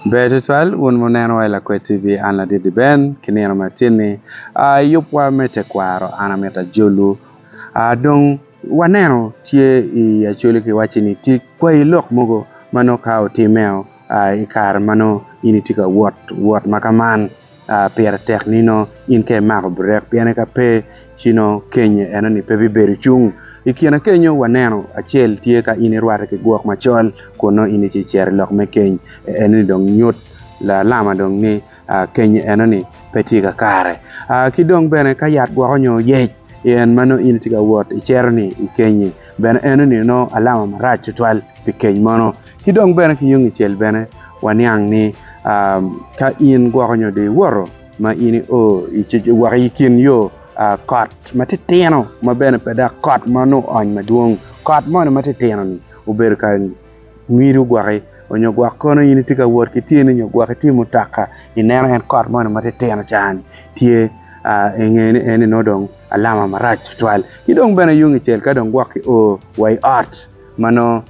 Betwal un moneno la kwe TV an la di ben kinero matini yupwa mete kwaro ana meta jolu dong waneno tie I acholi ki wachini ti kwa ilok mogo mano kao timeo ikar mano ini tika wot makaman pera teknino in ke mako brek piane ka pe chino kenye enani pe biberi chung ikiana kenyo waneno achel tie ka ini rware ke guok machol kono ini chicher lok me keny enani dong nyot la lama dong ni kenye enani peti ka kare kidong bene ka yat guok nyo yech yen mano ini tika wot icherni ikenye bene enani no alama marach tutwal pi keny mano kidong bene ki yung ichel bene wanyang ni ka in guok nyo di woro ma ini wak ikin yo kot matitino ma bene peda kot mano on maduong kot mano matitino ni uber ka miru gwaki onyo gwak kono yini tika wot kitini nyo gwak timu taka ineno en kot mano matitino chani tie eni nodong alama marach twal kidong bene yungi chel ka dong gwaki way ot mano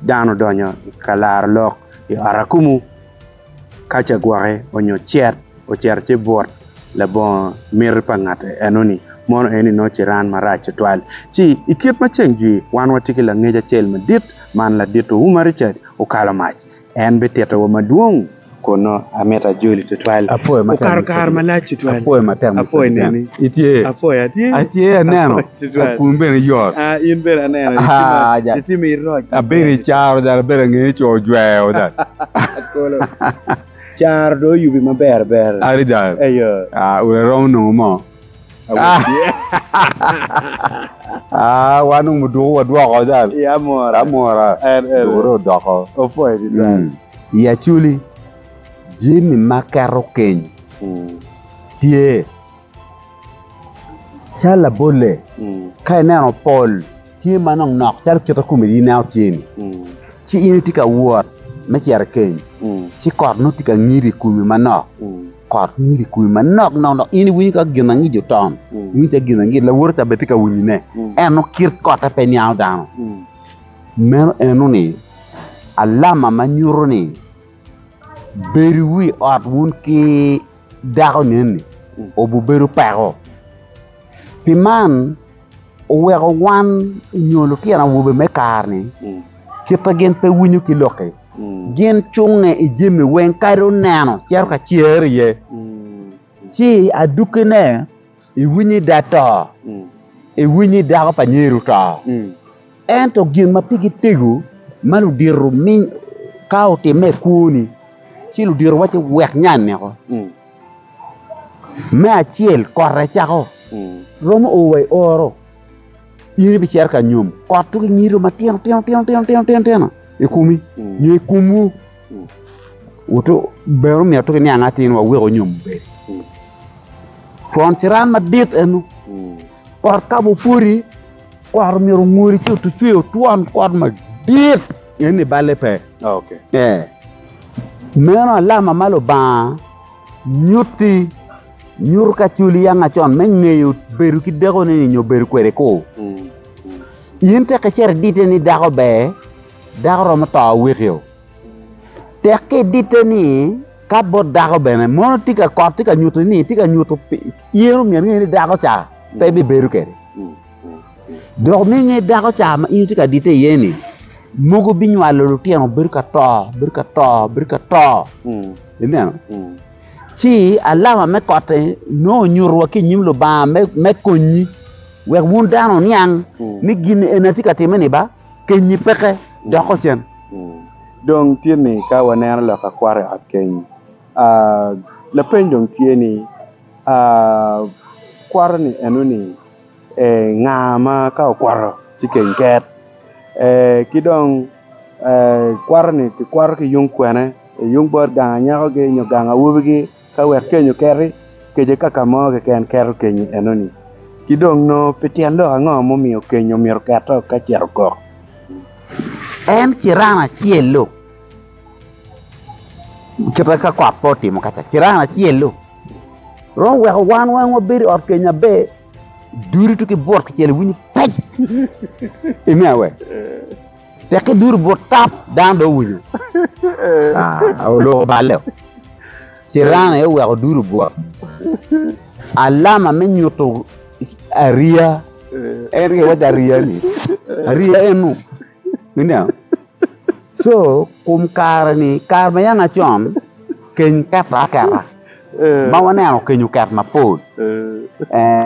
dano donyo kalar lok arakumu kacha gwaki onyo chet o cher bot la bon mir pangat enoni mono eni no chiran marach twal chi ikip machengi wan watiki la ngeja chel madit man la dito umarichad o kala mach en beteta wo maduong kono ameta joli twal apoy matem kar malach twal apoy matem apoy neni itie apoy atie neno kumbe ne yor in bera neno itimi roj abiri charo dal bera ngecho jweo dal kolo char do yubi maber ari dal eyo ure rom no mo wanu mudu wadwa ko dal ya mora uro doko ofo di dal ya chuli Jami makaro keny tie chala bole kai nano pol tie manong nok chal kita kumedi now tieni chi ini tika wot machiar keny chi kot no tika ngiri kumi manok kot ngiri kumi manok no ini wini ka gina ngi joton wini ta gina ngi la wurta betika wini ne eno kir kota pe nyao dano men eno ni alama manyuro ni beri wi ot wun ki dago neni obu beru pego piman wego wan nyolo kiana wube mekarni kita gen pe winyu ki loke gen chunge ijimi wen karo nano cher ka chier ye chi adukene I winyi dato I winyi dago panyeru to ento gen mapigi tegu malu diru min kauti me kuni chilu diru wachi wek nyan neko me achiel korre chako romo owe oro ini bichar ka nyom kotu ki ngiro matien ikumi nye kumu uto bero mi atoke ni angati wa wego nyom be frontiran madit enu kor kabo puri kor miro nguri tu tuyo tuan kor madit ini bale pe okay meno lama malo ba nyuti nyur ka chuli yanga chon men ngeyo beru ki dego ni nyo beru kwere ko yinte ka cher dite ni dago be dago ro mata wekyo te ke dite ni ka bo dago be ne mono tika ko tika nyuto ni tika nyuto yero mi ni dago cha pe be beru kere do mi ni dago cha ma yinte ka dite yeni mogo binyu alo tiano beru ka to ina chi alama me kote no nyurwa ki nyimlo ba me konyi we wundano nyang mi gini enati ka timeni ba kenyi peke doko chen dong tieni ka wanena la ka kware akeny la penjong tieni kware ni enuni ngama ka kwaro chiken ket kidong kware ni ki kware ki yung kwene yung bor ganya ko ge nyo ganga wubigi ka wer kenyo keri keje kaka mo ke ken kero kenyo enoni kidong no petian lo ango mo miyo kenyo miro kato ka chero ko en chirana chielo kita ka kwa poti mo kata chirana chielo ro we wan wo biri or kenya be duri to ki bor ke chelo wini paj imi awe te ke dur bot tap dan do wunyo lo baleo sirana e wa dur bot alama men yuto aria eri wa daria ni aria enu so kum karani karma yang achom ken kata kara bawa neno kenyu kat mapod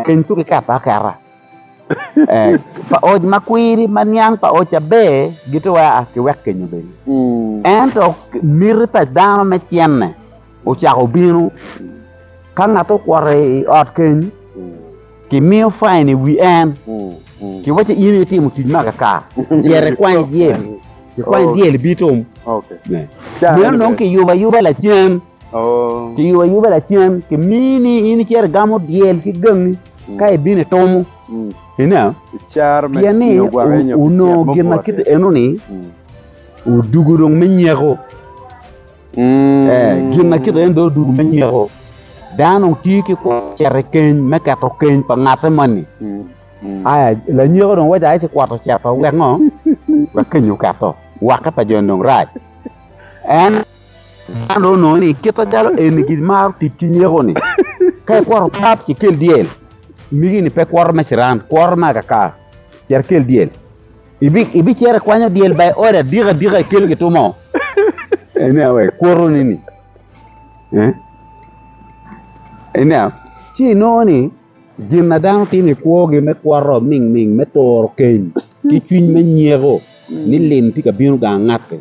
ken tu ke kata kara pa oj makwiri manyang pa ocha be gitu wa ke wek kenyu be ento mirta dano me tienne o cha obinu kanga to kware ot ken ki mi fine we en ki wacha ini ti mutu magaka yere kwan yel ki kwan yel bitum okay men non ki yuba la tien ki yuba la tien ki mini ini ker gamo diel ki gang kay bine tomu ina char me yo gwarenyo uno gima kit enoni u dugurong menyego gima kit endo dugu menyego dano tiki ko cerken meka to ken pangate mani aya la nyego don waja ci kwato certo wengo wa kenyu kato waka pa jondong raj en ando no ni kita dalo en gi mar ti nyego ni kay kwaro pap ci kel diel migi ni pe kwaro mesiran kwaro magaka cerkel diel ibi cere kwanyo diel bay ora diga kel gi tumo ene we kwaro ni ina ci noni jinna dang tini kwogi me kwaro ming me tor ken ki twin me nyego ni lim ti ka binu ga ngate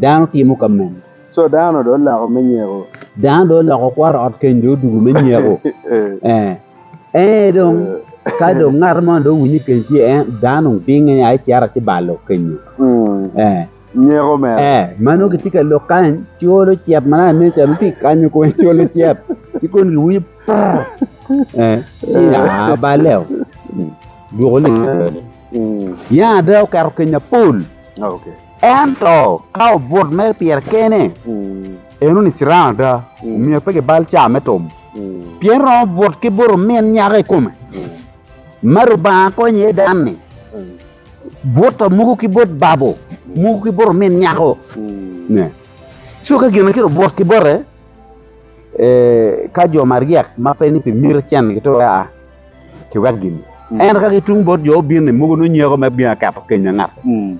dang ti mu kamen so dano do la ko me nyego dan do la ko kwaro ot ken do dugu me nyego dong ka do ngarma do wuni ken ti danu binge ay tiara ti ballo ken nyego me mano ki tika lokan cholo tiap mana ne ti kanyo ko cholo tiap ti kon wuni ya baleo dugole ya da kar kenya pool okay ento ka vot mer pier kene enu ni siranda mi pege bal cha metom piero vot ke boro men nyaare come maru ba ko nye danni vot mugo ki bot babo mugo ki boro men nyaako ne so ka gena kiro vot ki bore ka jo mariak ma peni pi mir chen gitu ya ki wagin en ka ki tung bot jo bin mugo no nyego ma bien ka kenya ngat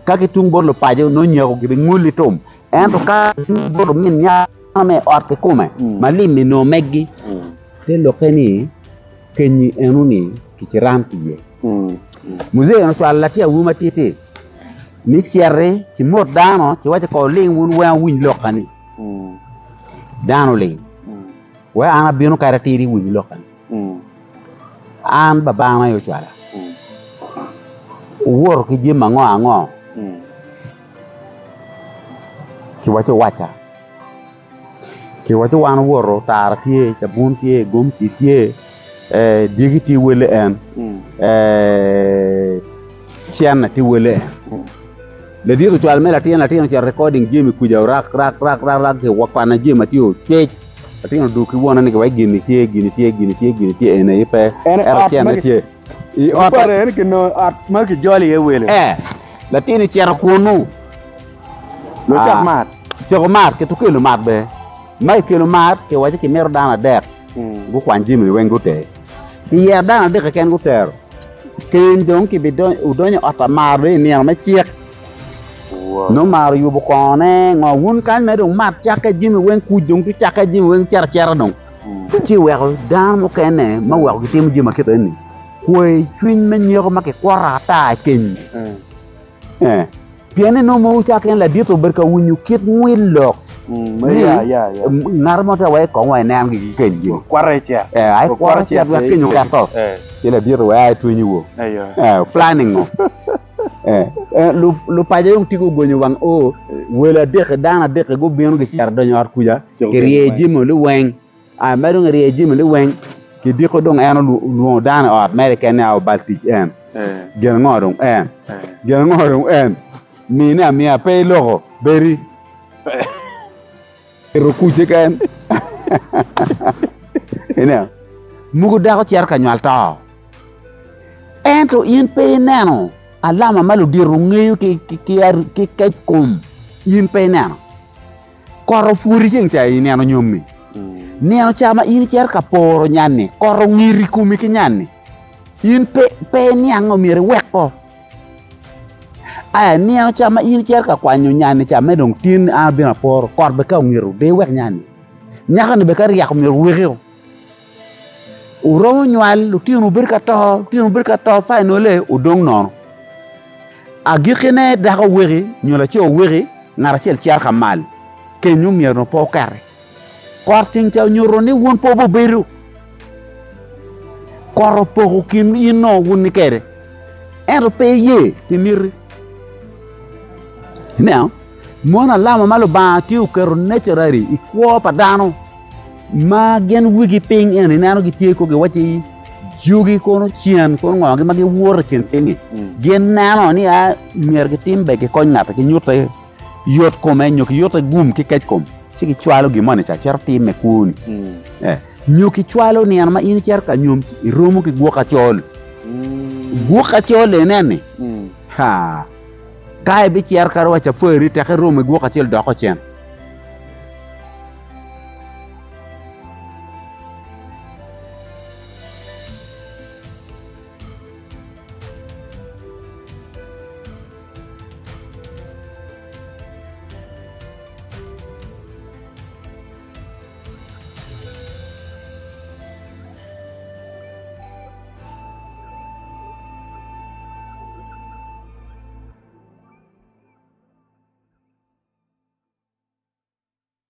ka ki tung bot lo pajo no nyego ki nguli tom en to ka bot min nya me ot ke come ma limi no meggi te lo keni kenyi enuni ki rampi ye muzee no swala tia wuma tete ni sierre ki mot dano ki wacha ko ling wun wa win lokani dano ling wa ana binu karatiri win lokani an baba ma yo swala wor ki jima ngo ki wacha wan woro tar tie tabun tie gom tie digiti wele en siana ti wele le diru twal mela tiena cha recording Jami kuja rak ke wakana Jami tio che atino du ki wona ni ga gini tie ene ipe era siana tie i opare en ke no at ma ki joli e wele la tieni cha kunu lo chak mat ke to kelo mat be mai kelo mat ke waje ki mer dana der bu kwan Jami wengo te ki ya dana de ken go ter ken don ki bidon udonyo atamar ni ma chiek no mar yu bu kone ngo wun kan me dong mat chaka Jami wen ku dong tu chaka Jami wen cher dong ci wer dan mo kene ma wer ki tim Jami ke ni koy twin men nyero ma ke kwara ta ken piene no mo chaka la dito berka wunyu kit ngwil lok ya ngarmo ta way ko way nam gi ken ji kwara che ay kwara che wa kenyu ka to ile dito way twin wo planning no lu paja yung tigo gonyo wang o wala dek dana dek go bienu gi ciar donyo ar kuja ke rie Jami lu weng a medo rie Jami lu weng ki diko dong eno lu dana o America na o Baltic gen ngodong mi na mi a pe logo beri ero kuje kan ina mugo da ko ciar ka nyal ta ento in pe nano alama malo diru ngeyo ki kum in pe neno koro furi jeng cha in neno nyomi neno chama in cher ka poro nyanni koro ngiri kumi ki nyanni in pe nyango mire weko aya neno chama in cher ka kwanyo nyanni chama dong tin abina poro korbe ka ngiru de wek nyanni nyaka ne be ka riak mire wekeo uromo nywal lutino birka to fa no le udong no agikene daga wegi nyola ci o wegi ngara ci ciar xamal ke ñu mier no po kare korting taw ñoro ni won po bo beru koro po kin ino woni kere ero pe ye ti mir now mona lama malo ba ti u kero naturally ikwo padano ma gen wigi ping en nano gi tie ko ge wati jugi kono chien kono ngogi magi wor chen pingi gen nano ni a mier ge timbe ge ko ngata ge nyute yot ko men nyok yot gum ki kech kom sigi chwalo gi mone cha cher tim me kun nyuki chwalo ni an ma in cher ka nyum romo ki gwoka chol nene ha kai bi cher kar wacha fori te romo gwoka chol do ko chen